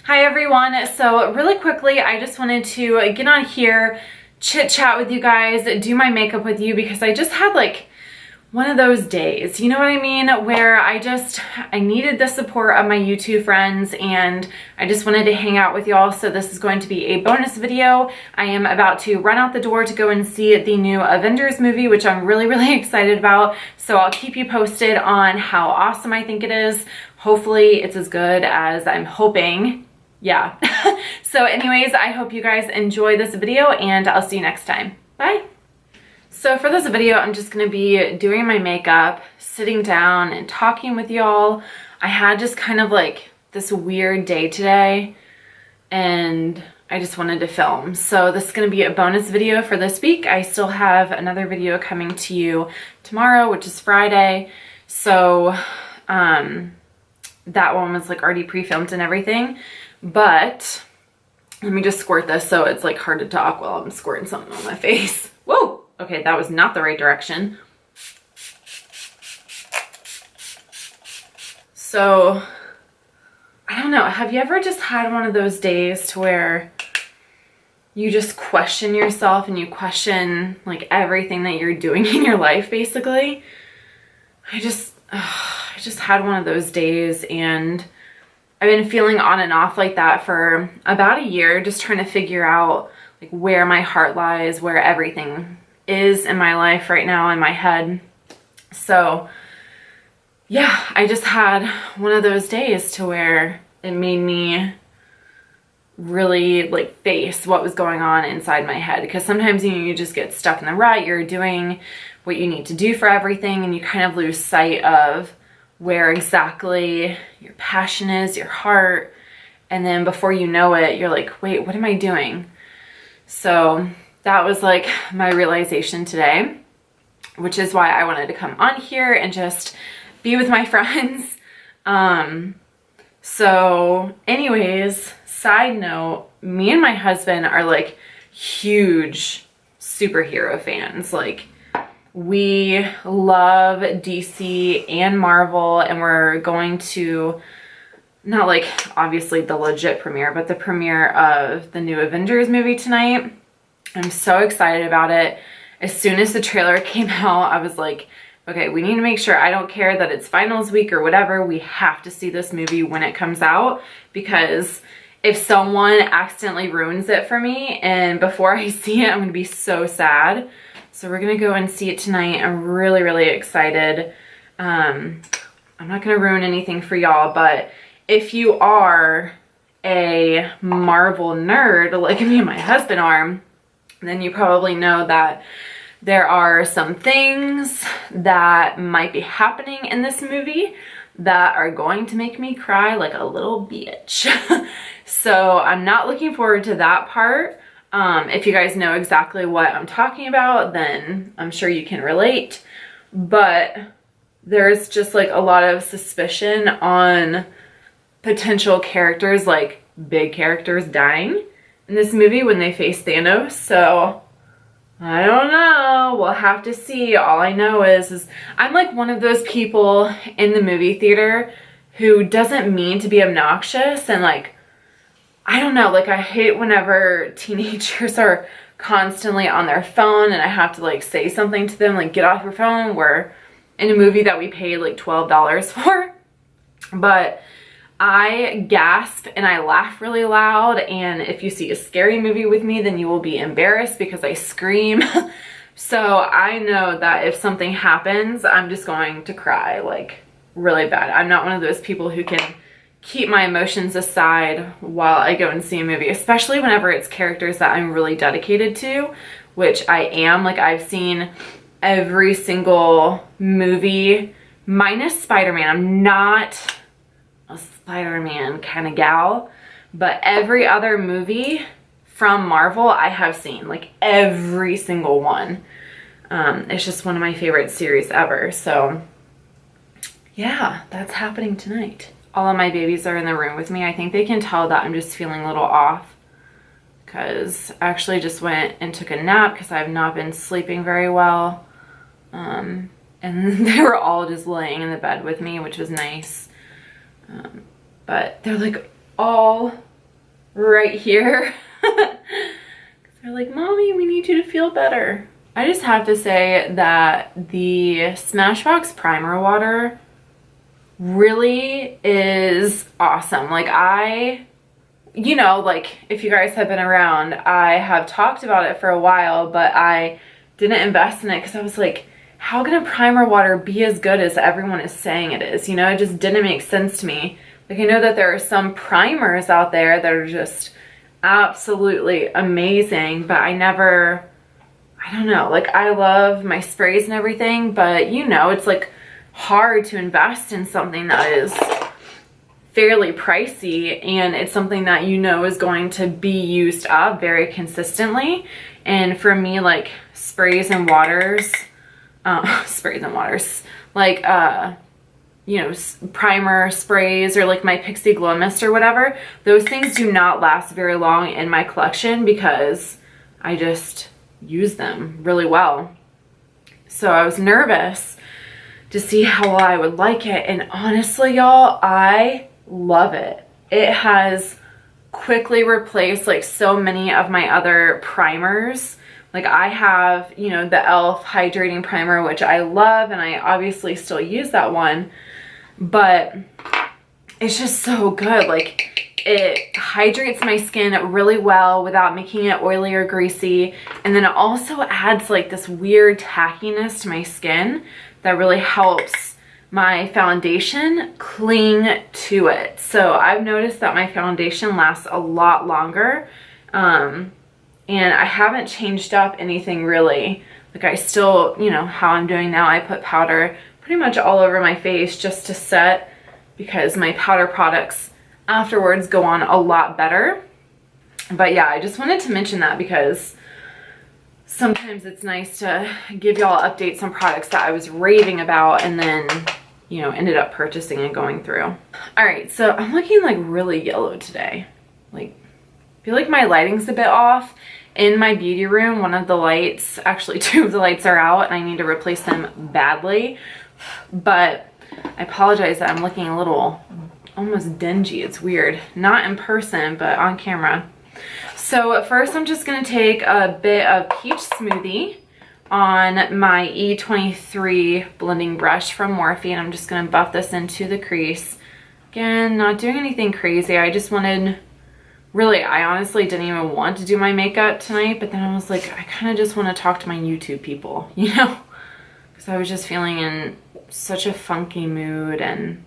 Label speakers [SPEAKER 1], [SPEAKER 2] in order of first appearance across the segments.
[SPEAKER 1] Hi everyone. So really quickly, I just wanted to get on here, chit chat with you guys, do my makeup with you because I just had like one of those days, you know what I mean, where I needed the support of my YouTube friends and I just wanted to hang out with y'all. So this is going to be a bonus video. I am about to run out the door to go and see the new Avengers movie, which I'm really excited about. So I'll keep you posted on how awesome I think it is. Hopefully it's as good as I'm hoping. Yeah. So anyways, I hope you guys enjoy this video and I'll see you next time. Bye. So for this video, I'm just going to be doing my makeup, sitting down and talking with y'all. I had just kind of like this weird day today and I just wanted to film. So this is going to be a bonus video for this week. I still have another video coming to you tomorrow, which is Friday. So that one was like already pre-filmed and everything. But let me just squirt this so it's like hard to talk while I'm squirting something on my face. Whoa! Okay, that was not the right direction. So, I don't know. Have you ever just had one of those days to where you just question yourself and you question like everything that you're doing in your life, basically? I just had one of those days and I've been feeling on and off like that for about a year, just trying to figure out like where my heart lies, where everything is in my life right now in my head. So yeah, I just had one of those days to where it made me really like face what was going on inside my head, because sometimes you just get stuck in the rut. You're doing what you need to do for everything and you kind of lose sight of where exactly your passion is, your heart, and then before you know it, you're like, wait, what am I doing? So that was like my realization today, which is why I wanted to come on here and just be with my friends. So anyways, side note, me and my husband are like huge superhero fans. Like, we love DC and Marvel, and we're going to, not like obviously the legit premiere, but the premiere of the new Avengers movie tonight. I'm so excited about it. As soon as the trailer came out, I was like, okay, we need to make sure, I don't care that it's finals week or whatever, we have to see this movie when it comes out, because if someone accidentally ruins it for me and before I see it, I'm gonna be so sad. So we're gonna go and see it tonight. I'm really excited. I'm not gonna ruin anything for y'all, but if you are a Marvel nerd like me and my husband are, then you probably know that there are some things that might be happening in this movie that are going to make me cry like a little bitch. So I'm not looking forward to that part. If you guys know exactly what I'm talking about, then I'm sure you can relate. But there's just like a lot of suspicion on potential characters, like big characters, dying in this movie when they face Thanos. So I don't know. We'll have to see. All I know is I'm like one of those people in the movie theater who doesn't mean to be obnoxious, and like, I don't know, like I hate whenever teenagers are constantly on their phone and I have to like say something to them, like get off your phone. We're in a movie that we paid like $12 for, but I gasp and I laugh really loud, and if you see a scary movie with me, then you will be embarrassed because I scream. So I know that if something happens, I'm just going to cry like really bad. I'm not one of those people who can keep my emotions aside while I go and see a movie, especially whenever it's characters that I'm really dedicated to, which I am. Like, I've seen every single movie minus Spider-Man. I'm not a Spider-Man kind of gal, but every other movie from Marvel I have seen, like every single one. It's just one of my favorite series ever. So yeah, that's happening tonight. All of my babies are in the room with me. I think they can tell that I'm just feeling a little off because I actually just went and took a nap because I have not been sleeping very well. And they were all just laying in the bed with me, which was nice. But they're like all right here. They're like, Mommy, we need you to feel better. I just have to say that the Smashbox primer water really is awesome. Like you know, like if you guys have been around, I have talked about it for a while, but I didn't invest in it because I was like, how can a primer water be as good as everyone is saying it is? You know, it just didn't make sense to me. Like I know that there are some primers out there that are just absolutely amazing, but I don't know, like I love my sprays and everything, but you know, it's like hard to invest in something that is fairly pricey, and it's something that you know is going to be used up very consistently. And for me, like sprays and waters, like you know, primer sprays or like my Pixie Glow Mist or whatever, those things do not last very long in my collection because I just use them really well. So I was nervous to see how well I would like it, and honestly, y'all, I love it. It has quickly replaced like so many of my other primers. Like I have, you know, the e.l.f. hydrating primer, which I love, and I obviously still use that one, but it's just so good. Like it hydrates my skin really well without making it oily or greasy, and then it also adds like this weird tackiness to my skin that really helps my foundation cling to it. So I've noticed that my foundation lasts a lot longer, and I haven't changed up anything really. Like I still, you know, how I'm doing now, I put powder pretty much all over my face just to set, because my powder products afterwards go on a lot better. But yeah, I just wanted to mention that because sometimes it's nice to give y'all updates on products that I was raving about and then, you know, ended up purchasing and going through. All right, so I'm looking like really yellow today. Like, I feel like my lighting's a bit off. In my beauty room, one of the lights, actually 2 of the lights are out and I need to replace them badly. But I apologize that I'm looking a little almost dingy. It's weird. Not in person, but on camera. So at first I'm just gonna take a bit of peach smoothie on my E23 blending brush from Morphe, and I'm just gonna buff this into the crease. Again, not doing anything crazy. I just wanted, really, I honestly didn't even want to do my makeup tonight, but then I was like, I kind of just want to talk to my YouTube people, you know? Because I was just feeling in such a funky mood, and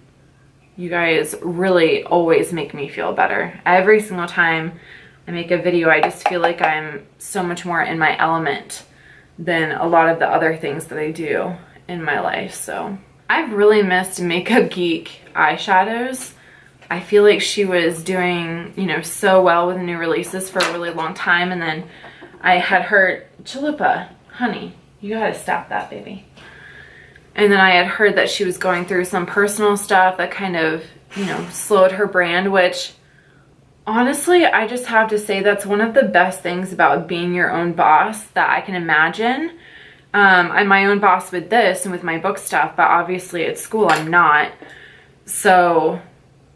[SPEAKER 1] you guys really always make me feel better. Every single time I make a video, I just feel like I'm so much more in my element than a lot of the other things that I do in my life. So I've really missed Makeup Geek eyeshadows. I feel like she was doing, you know, so well with new releases for a really long time, and then I had heard, Chalupa, honey, you gotta stop that, baby. And then I had heard that she was going through some personal stuff that kind of, you know, slowed her brand, which honestly, I just have to say that's one of the best things about being your own boss that I can imagine. I'm my own boss with this and with my book stuff, but obviously at school I'm not. So,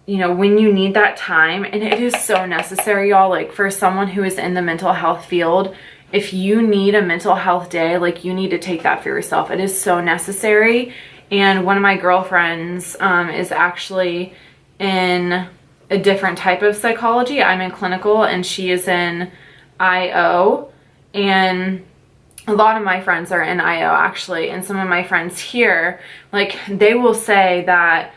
[SPEAKER 1] you know, when you need that time, and it is so necessary, y'all, like for someone who is in the mental health field, if you need a mental health day, like you need to take that for yourself. It is so necessary. And one of my girlfriends is actually in a different type of psychology. I'm in clinical and she is in IO, and a lot of my friends are in IO actually, and some of my friends here, like they will say that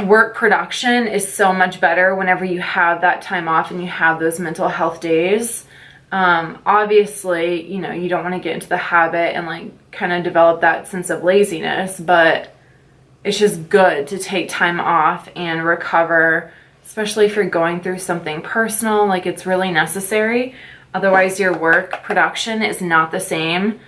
[SPEAKER 1] work production is so much better whenever you have that time off and you have those mental health days. Obviously, you know, you don't want to get into the habit and like kind of develop that sense of laziness, but it's just good to take time off and recover, especially if you're going through something personal. Like it's really necessary. Otherwise your work production is not the same.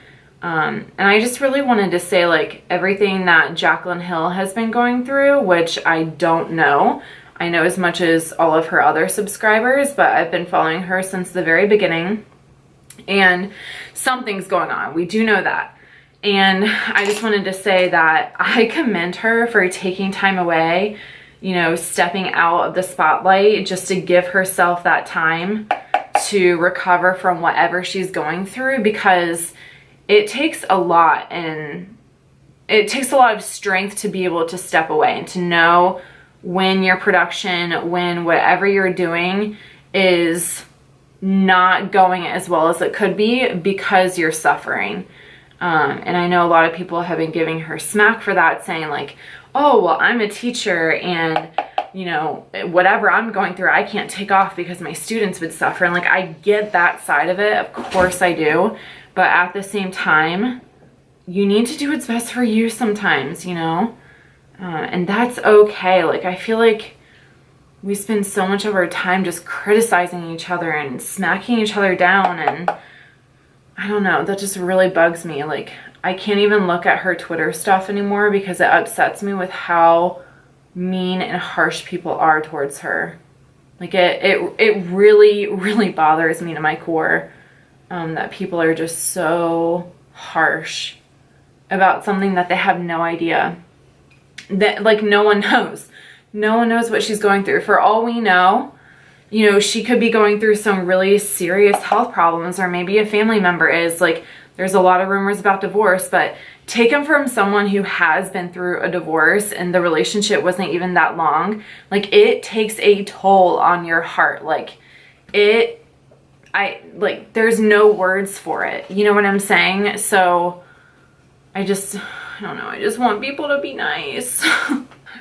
[SPEAKER 1] And I just really wanted to say, like, everything that Jaclyn Hill has been going through, which I don't know. I know as much as all of her other subscribers, but I've been following her since the very beginning. And something's going on. We do know that. And I just wanted to say that I commend her for taking time away. you know, stepping out of the spotlight just to give herself that time to recover from whatever she's going through, because it takes a lot, and it takes a lot of strength to be able to step away and to know when your production, when whatever you're doing is not going as well as it could be because you're suffering. And I know a lot of people have been giving her smack for that, saying like, oh, well, I'm a teacher and, you know, whatever I'm going through, I can't take off because my students would suffer. And like, I get that side of it. Of course I do. But at the same time, you need to do what's best for you sometimes, you know? And that's okay. Like, I feel like we spend so much of our time just criticizing each other and smacking each other down, and I don't know, that just really bugs me. Like, I can't even look at her Twitter stuff anymore because it upsets me with how mean and harsh people are towards her. Like, it really, really bothers me to my core that people are just so harsh about something that they have no idea. That, like, no one knows. No one knows what she's going through. For all we know, you know, she could be going through some really serious health problems, or maybe a family member is. Like, there's a lot of rumors about divorce, but take them from someone who has been through a divorce and the relationship wasn't even that long. Like, it takes a toll on your heart. Like, there's no words for it. You know what I'm saying? So I don't know. I just want people to be nice.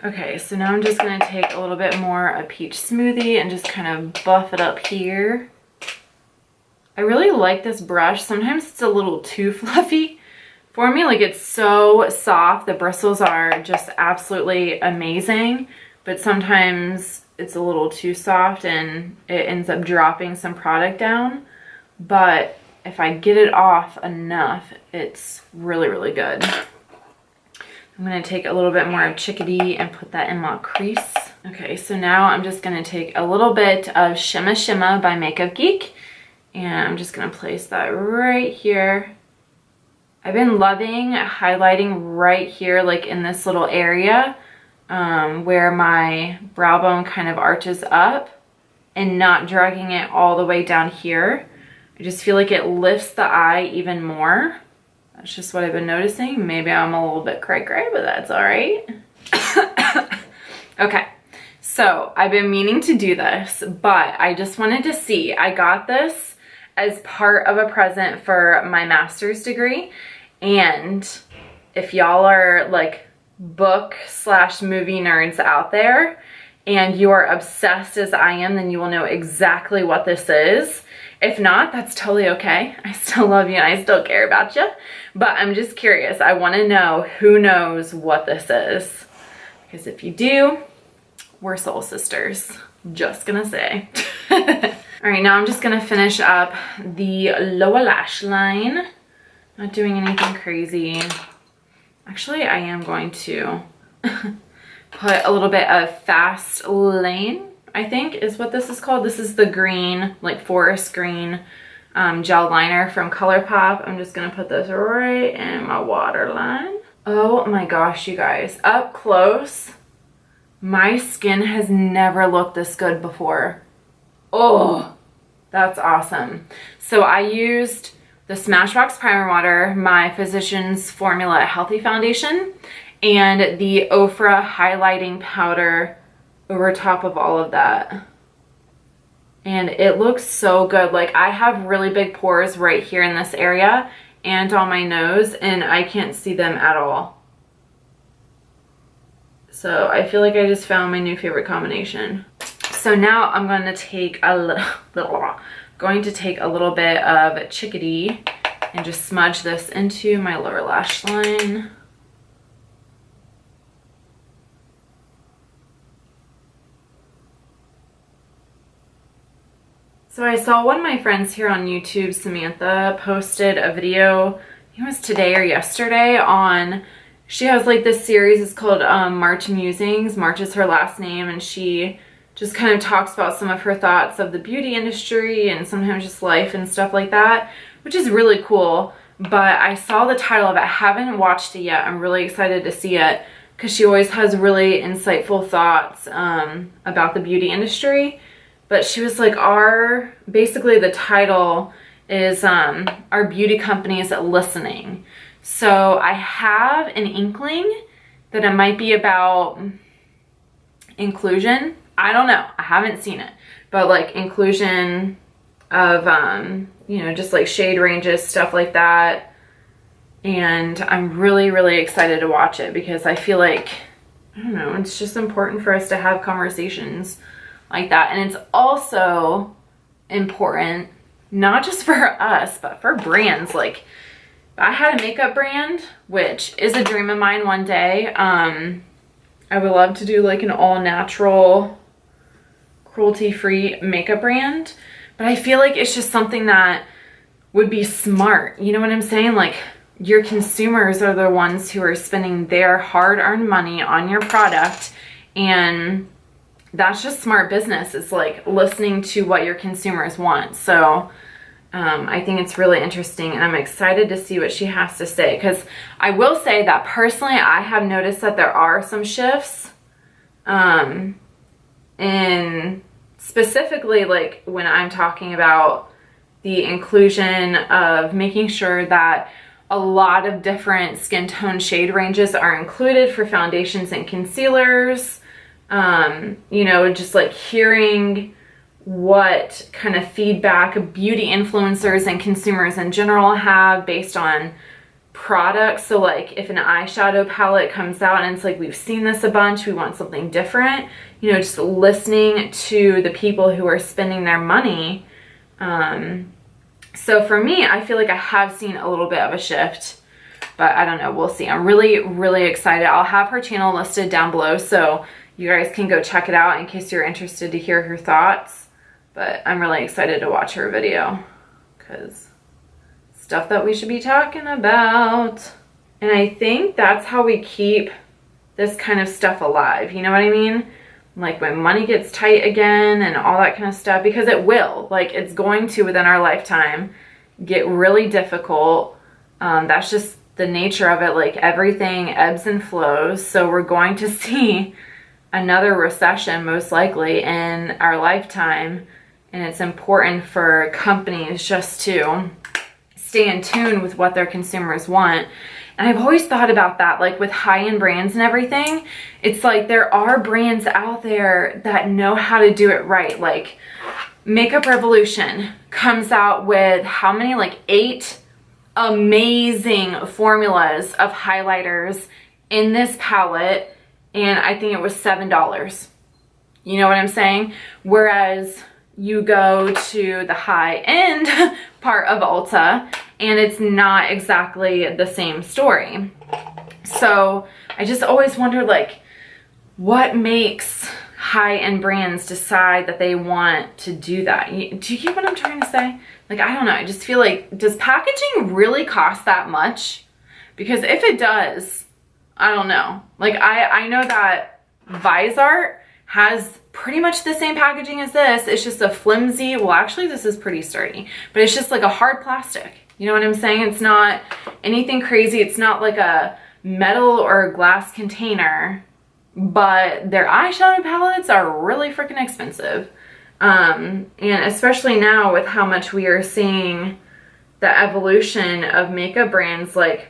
[SPEAKER 1] Okay, so now I'm just going to take a little bit more of peach smoothie and just kind of buff it up here. I really like this brush. Sometimes it's a little too fluffy for me. Like, it's so soft. The bristles are just absolutely amazing. But sometimes it's a little too soft and it ends up dropping some product down. But if I get it off enough, it's really, really good. I'm going to take a little bit more of Chickadee and put that in my crease. Okay, so now I'm just going to take a little bit of Shimma Shimma by Makeup Geek. And I'm just going to place that right here. I've been loving highlighting right here, like in this little area where my brow bone kind of arches up, and not dragging it all the way down here. I just feel like it lifts the eye even more. That's just what I've been noticing. Maybe I'm a little bit cray-cray, but that's all right. Okay, so I've been meaning to do this, but I just wanted to see. I got this as part of a present for my master's degree, and if y'all are like book/movie nerds out there and you are obsessed as I am, then you will know exactly what this is. If not, that's totally okay. I still love you and I still care about you. But I'm just curious. I want to know who knows what this is. Because if you do, we're soul sisters. Just gonna say. Alright, now I'm just gonna finish up the lower lash line. Not doing anything crazy. Actually, I am going to put a little bit of Fast Lane, I think is what this is called. This is the green, like forest green gel liner from Colourpop. I'm just going to put this right in my waterline. Oh my gosh, you guys. Up close, my skin has never looked this good before. Oh, that's awesome. So I used the Smashbox Primer Water, my Physicians Formula Healthy Foundation, and the Ofra Highlighting Powder over top of all of that. And it looks so good. Like, I have really big pores right here in this area and on my nose, and I can't see them at all. So I feel like I just found my new favorite combination. So now I'm going to take a little bit of Chickadee and just smudge this into my lower lash line. So I saw one of my friends here on YouTube, Samantha, posted a video, I think it was today or yesterday, on, she has like this series, it's called March Musings. March is her last name, and she just kind of talks about some of her thoughts of the beauty industry and sometimes just life and stuff like that, which is really cool. But I saw the title of it. I haven't watched it yet. I'm really excited to see it because she always has really insightful thoughts about the beauty industry. But she was like, basically the title is Are Beauty Companies Listening? So I have an inkling that it might be about inclusion. I don't know. I haven't seen it. But like inclusion of, you know, just like shade ranges, stuff like that. And I'm really, really excited to watch it because I feel like, I don't know, it's just important for us to have conversations like that. And it's also important, not just for us, but for brands. Like, I had a makeup brand, which is a dream of mine one day. I would love to do like an all-natural, cruelty-free makeup brand. But I feel like it's just something that would be smart. You know what I'm saying? Like, your consumers are the ones who are spending their hard-earned money on your product. And that's just smart business. It's like listening to what your consumers want. So I think it's really interesting, and I'm excited to see what she has to say, because I will say that personally I have noticed that there are some shifts in specifically like when I'm talking about the inclusion of making sure that a lot of different skin tone shade ranges are included for foundations and concealers. You know, just like hearing what kind of feedback beauty influencers and consumers in general have based on products. So like if an eyeshadow palette comes out and it's like, we've seen this a bunch, we want something different, you know, just listening to the people who are spending their money. So for me, I feel like I have seen a little bit of a shift, but I don't know, we'll see. I'm really, really excited. I'll have her channel listed down below, so you guys can go check it out in case you're interested to hear her thoughts. But I'm really excited to watch her video because stuff that we should be talking about. And I think that's how we keep this kind of stuff alive. You know what I mean? Like when money gets tight again and all that kind of stuff, because it will. Like it's going to, within our lifetime, get really difficult. That's just the nature of it. Like everything ebbs and flows. So we're going to see another recession most likely in our lifetime. And it's important for companies just to stay in tune with what their consumers want. And I've always thought about that, like with high-end brands and everything. It's like there are brands out there that know how to do it right. Like Makeup Revolution comes out with how many? Like 8 amazing formulas of highlighters in this palette. And I think it was $7. You know what I'm saying? Whereas you go to the high-end part of Ulta and it's not exactly the same story. So I just always wondered, like, what makes high-end brands decide that they want to do that? Do you get what I'm trying to say? Like, I don't know. I just feel like, does packaging really cost that much? Because if it does, I don't know. Like, I know that Visart has pretty much the same packaging as this. It's just a flimsy, well, actually this is pretty sturdy, but it's just like a hard plastic. You know what I'm saying? It's not anything crazy. It's not like a metal or a glass container, but their eyeshadow palettes are really freaking expensive. And especially now with how much we are seeing the evolution of makeup brands, like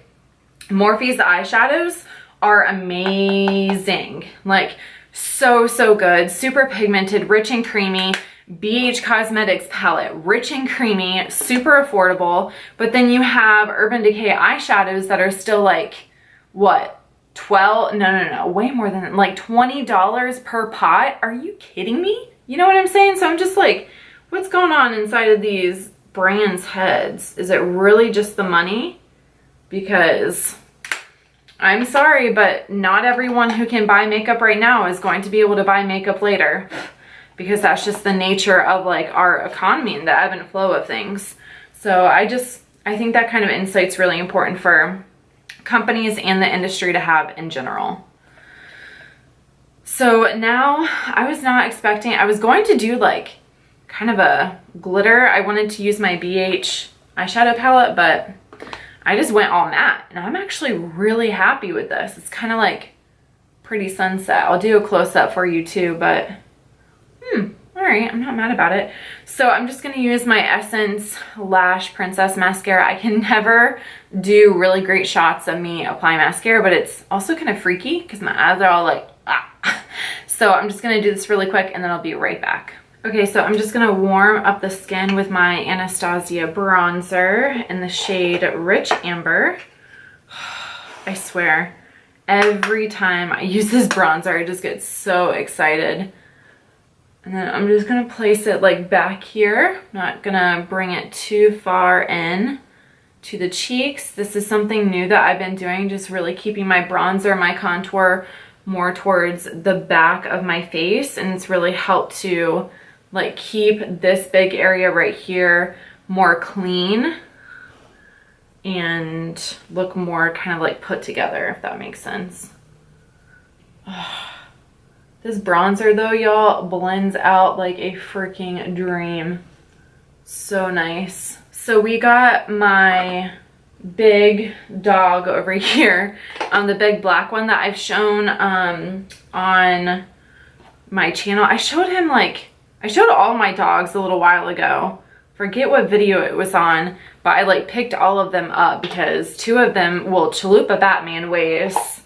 [SPEAKER 1] Morphe's eyeshadows are amazing. Like, so good, super pigmented, rich and creamy. BH Cosmetics palette, rich and creamy, super affordable. But then you have Urban Decay eyeshadows that are still like, what, 12? No, way more than like $20 per pot. Are you kidding me? You know what I'm saying? So I'm just like, what's going on inside of these brands' heads? Is it really just the money? Because I'm sorry, but not everyone who can buy makeup right now is going to be able to buy makeup later, because that's just the nature of like our economy and the ebb and flow of things. So I think that kind of insight's really important for companies and the industry to have in general. So now I was not expecting, I was going to do like kind of a glitter. I wanted to use my BH eyeshadow palette, but I just went all matte, and I'm actually really happy with this. It's kind of like pretty sunset. I'll do a close-up for you too, but all right, I'm not mad about it. So I'm just gonna use my Essence Lash Princess Mascara. I can never do really great shots of me applying mascara, but it's also kind of freaky because my eyes are all like, ah. So I'm just gonna do this really quick and then I'll be right back. Okay, so I'm just gonna warm up the skin with my Anastasia bronzer in the shade Rich Amber. I swear, every time I use this bronzer, I just get so excited. And then I'm just gonna place it like back here. Not gonna bring it too far in to the cheeks. This is something new that I've been doing, just really keeping my bronzer, my contour more towards the back of my face. And it's really helped to like keep this big area right here more clean and look more kind of like put together, if that makes sense. This bronzer though, y'all, blends out like a freaking dream. So nice. So we got my big dog over here, the big black one that I've shown on my channel. I showed all my dogs a little while ago. Forget what video it was on, but I like picked all of them up because two of them, well, Chalupa Batman weighs,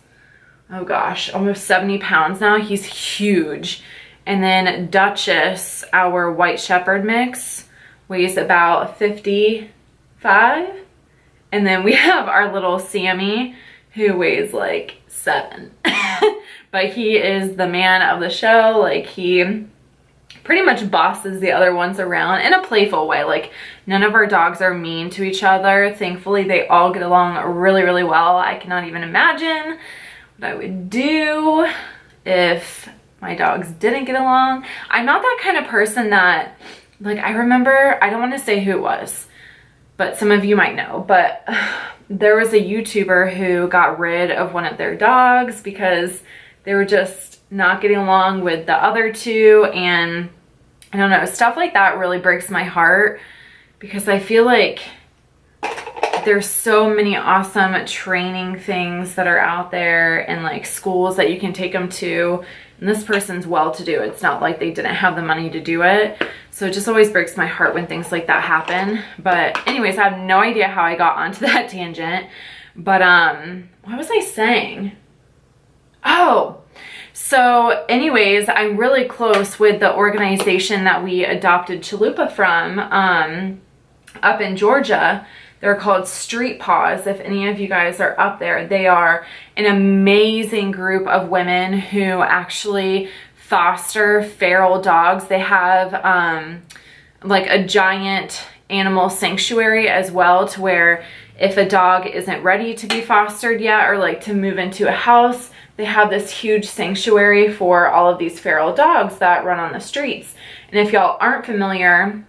[SPEAKER 1] oh gosh, almost 70 pounds now. He's huge. And then Duchess, our White Shepherd mix, weighs about 55. And then we have our little Sammy who weighs like 7. But he is the man of the show. Like, he pretty much bosses the other ones around in a playful way. Like, none of our dogs are mean to each other. Thankfully, they all get along really, really well. I cannot even imagine what I would do if my dogs didn't get along. I'm not that kind of person that, like, I remember, I don't want to say who it was, but some of you might know, but there was a YouTuber who got rid of one of their dogs because they were just not getting along with the other two. And I don't know, stuff like that really breaks my heart because I feel like there's so many awesome training things that are out there and like schools that you can take them to. And this person's well-to-do. It's not like they didn't have the money to do it. So it just always breaks my heart when things like that happen. But anyways, I have no idea how I got onto that tangent. But what was I saying? Oh, so anyways, I'm really close with the organization that we adopted Chalupa from up in Georgia. They're called Street Paws. If any of you guys are up there, they are an amazing group of women who actually foster feral dogs. They have like a giant animal sanctuary as well, to where if a dog isn't ready to be fostered yet or like to move into a house, they have this huge sanctuary for all of these feral dogs that run on the streets. And if y'all aren't familiar,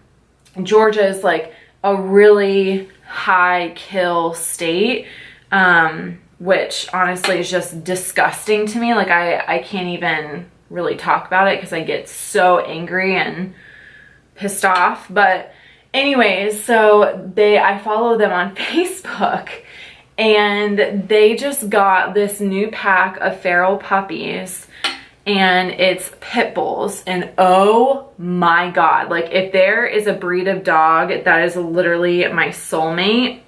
[SPEAKER 1] Georgia is like a really high kill state, which honestly is just disgusting to me. Like, I can't even really talk about it because I get so angry and pissed off. But anyways, so I follow them on Facebook, and they just got this new pack of feral puppies, and it's pit bulls. And oh my God, like, if there is a breed of dog that is literally my soulmate,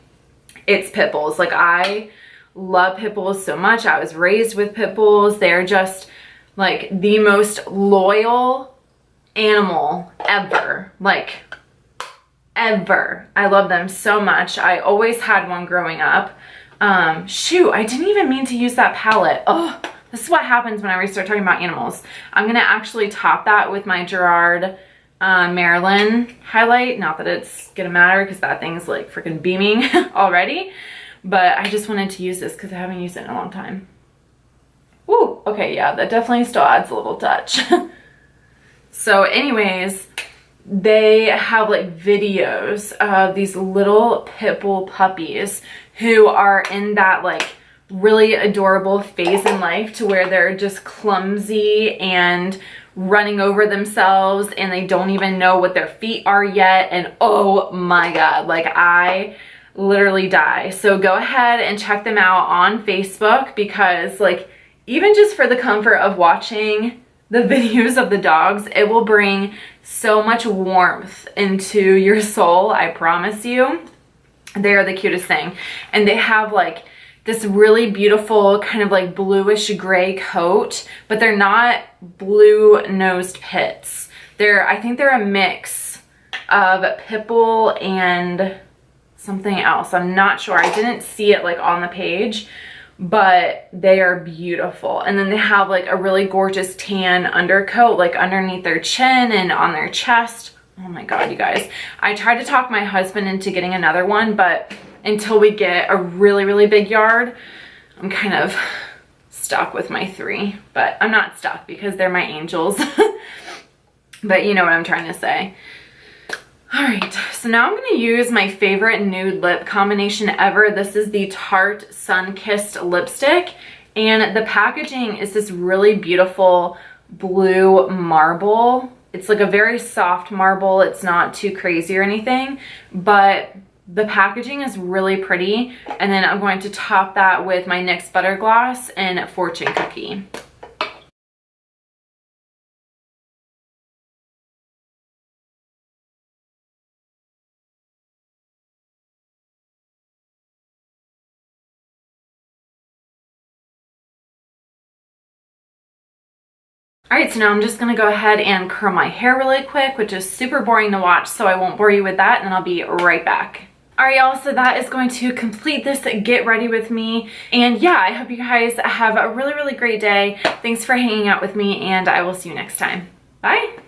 [SPEAKER 1] it's pit bulls. Like, I love pit bulls so much. I was raised with pit bulls. They're just like the most loyal animal ever. Like, ever. I love them so much. I always had one growing up. Shoot, I didn't even mean to use that palette. Oh, this is what happens whenever I start talking about animals. I'm gonna actually top that with my Gerard Marilyn highlight. Not that it's gonna matter because that thing's like freaking beaming already, but I just wanted to use this because I haven't used it in a long time. Ooh, okay, yeah, that definitely still adds a little touch. So anyways, they have like videos of these little pit bull puppies who are in that like really adorable phase in life to where they're just clumsy and running over themselves and they don't even know what their feet are yet. And oh my God, like, I literally die. So go ahead and check them out on Facebook because, like, even just for the comfort of watching the videos of the dogs, it will bring so much warmth into your soul, I promise you. They are the cutest thing. And they have like this really beautiful kind of like bluish gray coat, but they're not blue nosed pits. I think they're a mix of Pipple and something else. I'm not sure. I didn't see it like on the page, but they are beautiful. And then they have like a really gorgeous tan undercoat like underneath their chin and on their chest. Oh my God, you guys. I tried to talk my husband into getting another one, but until we get a really, really big yard, I'm kind of stuck with my 3. But I'm not stuck because they're my angels. But you know what I'm trying to say. All right, so now I'm going to use my favorite nude lip combination ever. This is the Tarte Sunkissed lipstick, and the packaging is this really beautiful blue marble. It's like a very soft marble. It's not too crazy or anything, but the packaging is really pretty. And then I'm going to top that with my NYX Butter Gloss and Fortune Cookie. All right, so now I'm just gonna go ahead and curl my hair really quick, which is super boring to watch, so I won't bore you with that, and then I'll be right back. All right, y'all, so that is going to complete this get ready with me. And yeah, I hope you guys have a really, really great day. Thanks for hanging out with me, and I will see you next time. Bye.